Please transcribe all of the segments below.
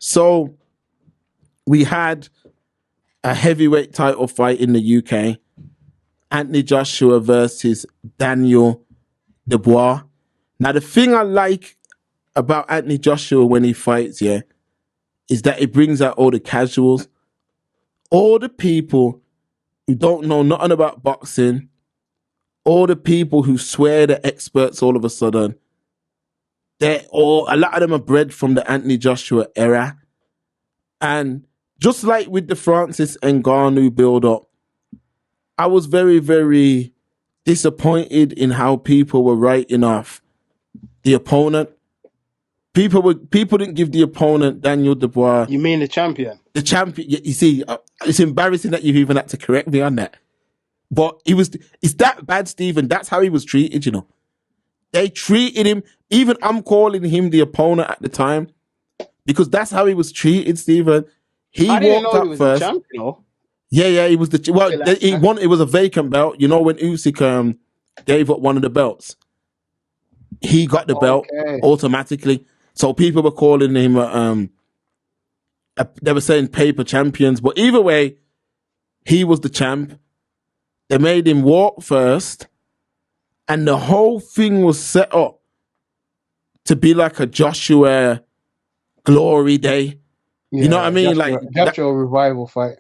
So we had a heavyweight title fight in the UK. Anthony Joshua versus Daniel Dubois. Now, the thing I like about Anthony Joshua when he fights, yeah, is that he brings out all the casuals, all the people who don't know nothing about boxing, all the people who swear they're experts all of a sudden. A lot of them are bred from the Anthony Joshua era. And just like with the Francis Ngannou build-up, I was very, very disappointed in how people were writing off the opponent. People didn't give the opponent Daniel Dubois. You mean the champion? The champion. You see, it's embarrassing that you even had to correct me on that. But it's that bad, Stephen. That's how he was treated, you know. They treated him, even I'm calling him the opponent at the time, because that's how he was treated, Stephen. I didn't know he was the champion, though. Yeah, he was he won. It was a vacant belt. You know, when Usyk gave up one of the belts, he got the belt automatically. So people were calling him, they were saying paper champions. But either way, he was the champ. They made him walk first. And the whole thing was set up to be like a Joshua glory day. Yeah, you know what I mean? Joshua revival fight.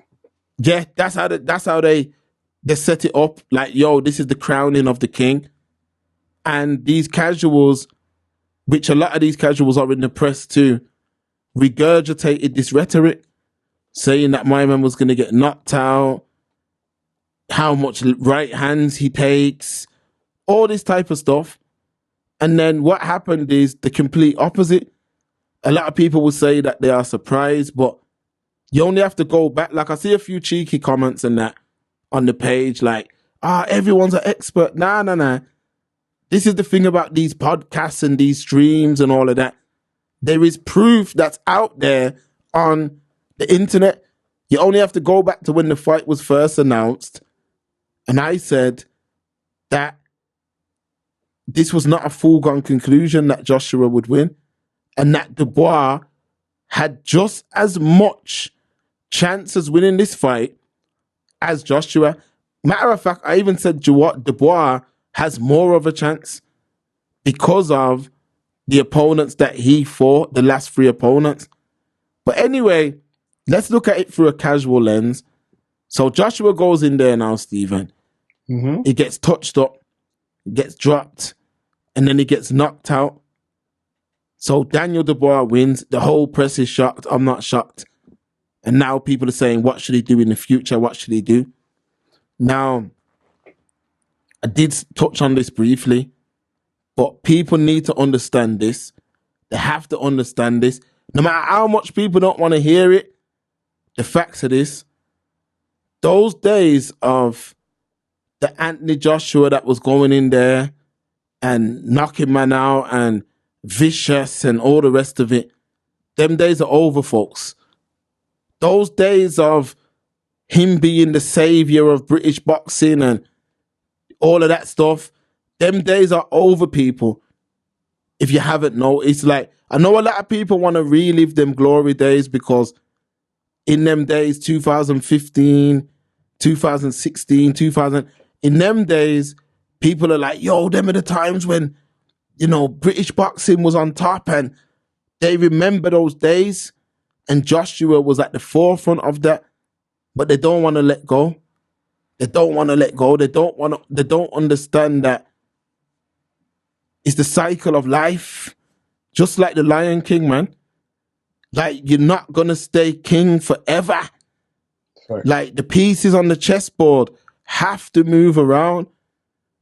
Yeah, that's how they set it up. Like, yo, this is the crowning of the king. And these casuals, which a lot of these casuals are in the press too, regurgitated this rhetoric, saying that my man was going to get knocked out, how much right hands he takes, all this type of stuff. And then what happened is the complete opposite. A lot of people will say that they are surprised, but you only have to go back. Like, I see a few cheeky comments and that on the page, like, everyone's an expert. Nah. This is the thing about these podcasts and these streams and all of that. There is proof that's out there on the internet. You only have to go back to when the fight was first announced. And I said that this was not a foregone conclusion that Joshua would win, and that Dubois had just as much chance as winning this fight as Joshua. Matter of fact, I even said Dubois has more of a chance because of the opponents that he fought, the last three opponents. But anyway, let's look at it through a casual lens. So Joshua goes in there now, Stephen. Mm-hmm. He gets touched up, gets dropped, and then he gets knocked out. So Daniel Dubois wins. The whole press is shocked. I'm not shocked. And now people are saying, what should he do in the future? What should he do? Now, I did touch on this briefly, but people need to understand this. They have to understand this. No matter how much people don't want to hear it, the facts of this, those days of the Anthony Joshua that was going in there and knocking man out and vicious and all the rest of it, them days are over, folks. Those days of him being the savior of British boxing and all of that stuff, them days are over, people. If you haven't noticed, like, I know a lot of people want to relive them glory days because in them days, 2015, 2016, 2000, in them days, people are like, yo, them are the times when, you know, British boxing was on top, and they remember those days, and Joshua was at the forefront of that, but they don't want to let go. They don't want to let go. They don't understand that it's the cycle of life. Just like the Lion King, man. Like, you're not going to stay king forever. Sorry. Like, the pieces on the chessboard have to move around.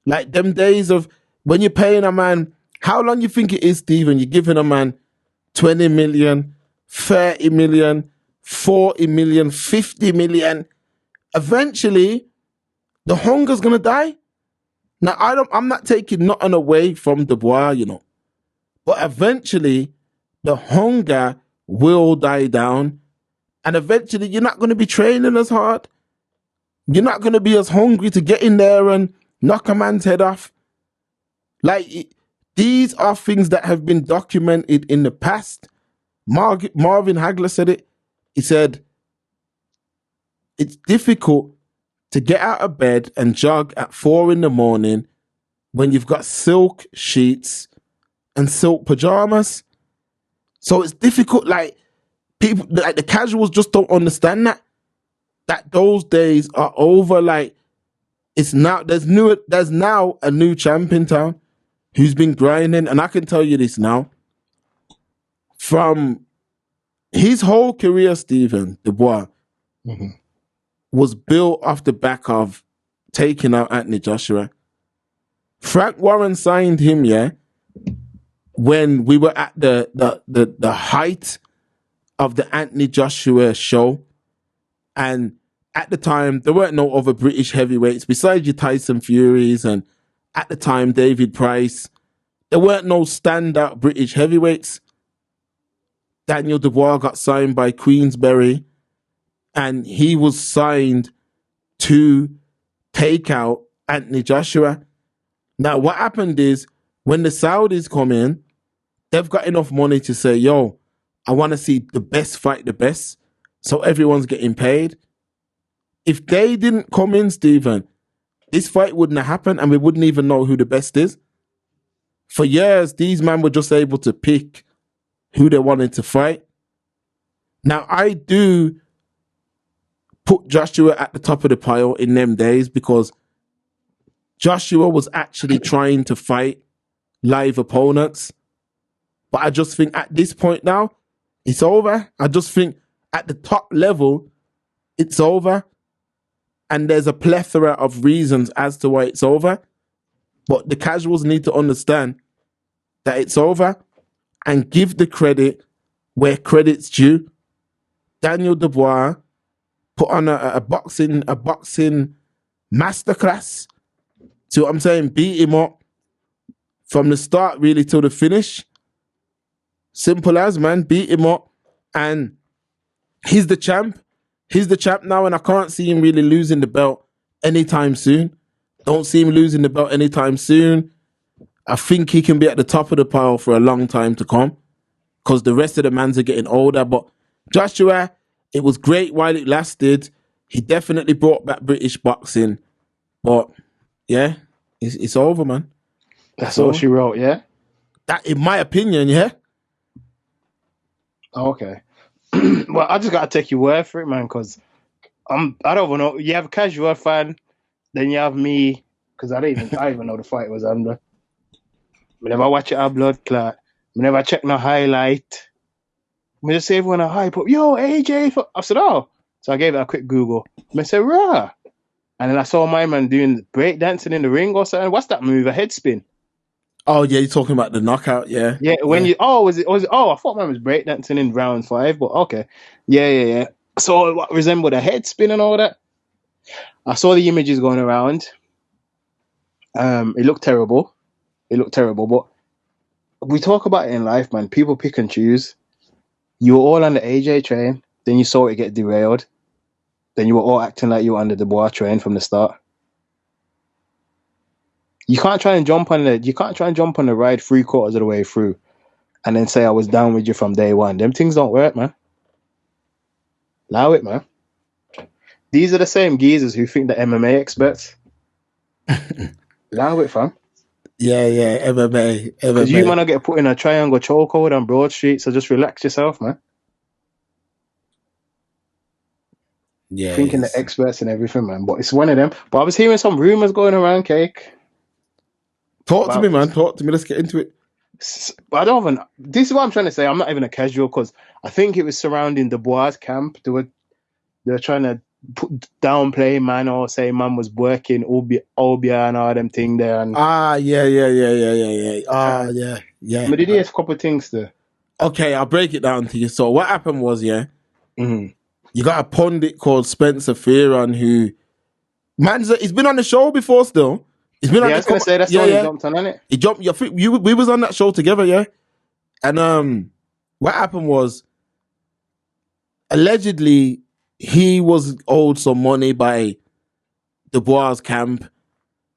Like, them days of when you're paying a man, how long you think it is, Stephen? You're giving a man 20 million, 30 million, 40 million, 50 million. Eventually, the hunger's going to die. Now, I'm not taking nothing away from Dubois, you know. But eventually, the hunger will die down. And eventually, you're not going to be training as hard. You're not going to be as hungry to get in there and knock a man's head off. Like, these are things that have been documented in the past. Marvin Hagler said it. He said, it's difficult to get out of bed and jog at 4 a.m. when you've got silk sheets and silk pajamas. So it's difficult. Like, people, like the casuals just don't understand that those days are over. Like, it's now, there's now a new champ in town who's been grinding. And I can tell you this now, from his whole career, Stephen Dubois, was built off the back of taking out Anthony Joshua. Frank Warren signed him, when we were at the height of the Anthony Joshua show. And at the time, there weren't no other British heavyweights besides your Tyson Furies and at the time, David Price. There weren't no standout British heavyweights. Daniel Dubois got signed by Queensberry, and he was signed to take out Anthony Joshua. Now, what happened is, when the Saudis come in, they've got enough money to say, yo, I want to see the best fight the best, so everyone's getting paid. If they didn't come in, Stephen, this fight wouldn't have happened, and we wouldn't even know who the best is. For years, these men were just able to pick who they wanted to fight. Now, I do put Joshua at the top of the pile in them days because Joshua was actually trying to fight live opponents. But I just think at this point now, it's over. I just think at the top level, it's over. And there's a plethora of reasons as to why it's over. But the casuals need to understand that it's over and give the credit where credit's due. Daniel Dubois put on a boxing masterclass. See what I'm saying? Beat him up from the start really till the finish. Simple as, man. Beat him up. And he's the champ. He's the champ now, and I can't see him really losing the belt anytime soon. Don't see him losing the belt anytime soon. I think he can be at the top of the pile for a long time to come because the rest of the mans are getting older. But Joshua, it was great while it lasted. He definitely brought back British boxing. But, yeah, it's over, man. That's all she wrote, yeah? That, in my opinion, yeah. Okay. Well, I just got to take your word for it, man, because I don't even know. You have a casual fan, then you have me, because I didn't even know the fight was under. Whenever I watch it, I blood clot. Whenever I check no highlight, I just say everyone a hype up. Yo, AJ. I said, oh. So I gave it a quick Google. I said, rah. And then I saw my man doing breakdancing in the ring or something. What's that move? A head spin. Oh, yeah, you're talking about the knockout, yeah. Yeah, when you... Oh, was it... Oh, I thought mine was breakdancing in round 5, but okay. Yeah. So what resembled a head spin and all that. I saw the images going around. It looked terrible. But we talk about it in life, man. People pick and choose. You were all on the AJ train, then you saw it get derailed. Then you were all acting like you were on the Dubois train from the start. You can't try and jump on the ride 3/4 of the way through and then say I was down with you from day one. Them things don't work, man. Allow it, man. These are the same geezers who think they're MMA experts. Allow it, fam. Yeah, MMA. Because you might not get put in a triangle chokehold on Broad Street, so just relax yourself, man. Yeah. Thinking they're experts and everything, man. But it's one of them. But I was hearing some rumors going around, Cake. Talk to me, man. Talk to me. Let's get into it. I don't even... This is what I'm trying to say. I'm not even a casual because I think it was surrounding Dubois' camp. They were trying to downplay man or say man was working Obia and all them thing there. And, yeah. But did he have a couple of things there? Okay, I'll break it down to you. So what happened was, Mm-hmm. You got a pundit called Spencer Fearon who... he's been on the show before still. He's been on I was going to say, that's the one he jumped on, isn't it? He jumped... we was on that show together, yeah? And what happened was, allegedly, he was owed some money by Dubois' camp.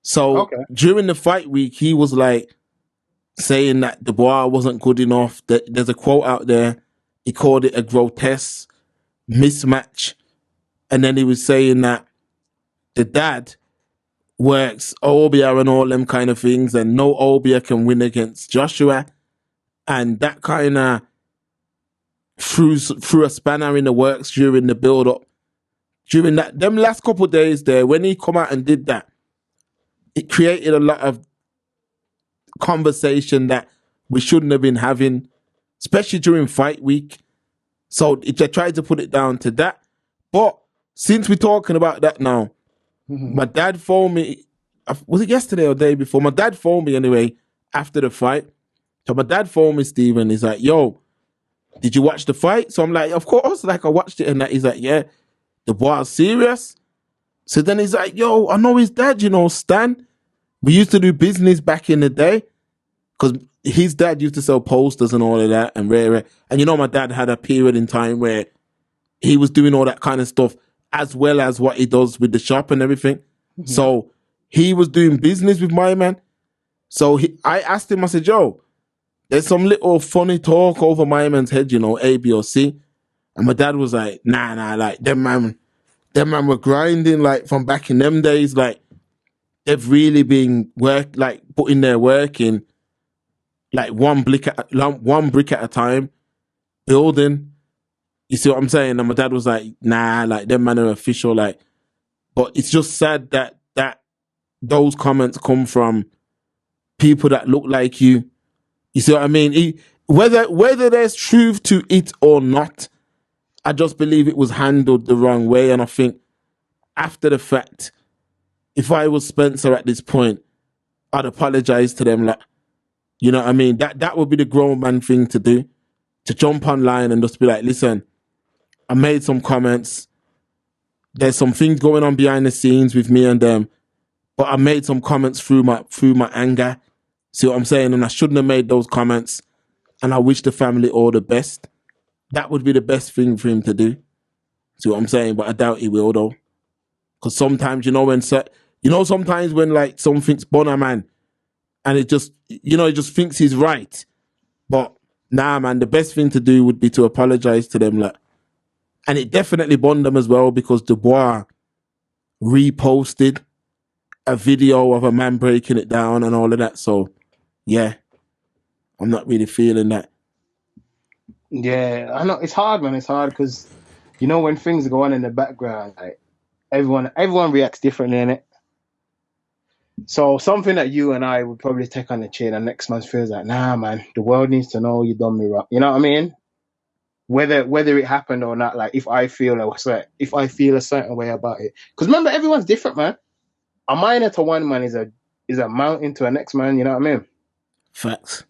So during the fight week, he was like saying that Dubois wasn't good enough. That there's a quote out there he called it a grotesque mismatch. And then he was saying that the dad works Obia and all them kind of things, and no Obia can win against Joshua. And that kind of threw a spanner in the works during the build up. During them last couple of days there, when he come out and did that, it created a lot of conversation that we shouldn't have been having, especially during fight week. So they tried to put it down to that. But since we're talking about that now, my dad phoned me. Was it yesterday or the day before? My dad phoned me anyway after the fight. So my dad phoned me, Stephen. He's like, yo, did you watch the fight? So I'm like, of course. Like, I watched it. And that. He's like, yeah, the boy's serious. So then he's like, yo, I know his dad, Stan. We used to do business back in the day. Because his dad used to sell posters and all of that. And rare. And my dad had a period in time where he was doing all that kind of stuff as well as what he does with the shop and everything. Mm-hmm. So he was doing business with my man. So I asked him, I said, yo, there's some little funny talk over my man's head, A, B, or C. And my dad was like, nah, like, them man were grinding, like, from back in them days, like, they've really been putting their work in, like, one brick at a time, building. You see what I'm saying? And my dad was like, nah, like, them man are official, like. But it's just sad that those comments come from people that look like you. You see what I mean? Whether there's truth to it or not, I just believe it was handled the wrong way. And I think after the fact, if I was Spencer at this point, I'd apologize to them. Like, you know what I mean? That would be the grown man thing to do, to jump online and just be like, listen, I made some comments. There's some things going on behind the scenes with me and them, but I made some comments through my anger. See what I'm saying? And I shouldn't have made those comments. And I wish the family all the best. That would be the best thing for him to do. See what I'm saying? But I doubt he will, though. Because sometimes, sometimes when like something's bonner, man, and it just, he just thinks he's right. But nah, man, the best thing to do would be to apologize to them, like. And it definitely bond them as well, because Dubois reposted a video of a man breaking it down and all of that. So, yeah, I'm not really feeling that. Yeah, I know it's hard, man. It's hard because, when things go on in the background, like everyone reacts differently in it. So something that you and I would probably take on the chin, and next month feels like, nah, man, the world needs to know you done me wrong. You know what I mean? Whether it happened or not, like if I feel a certain way about it, because remember, everyone's different, man. A minor to one man is a mountain to a next man. You know what I mean? Facts.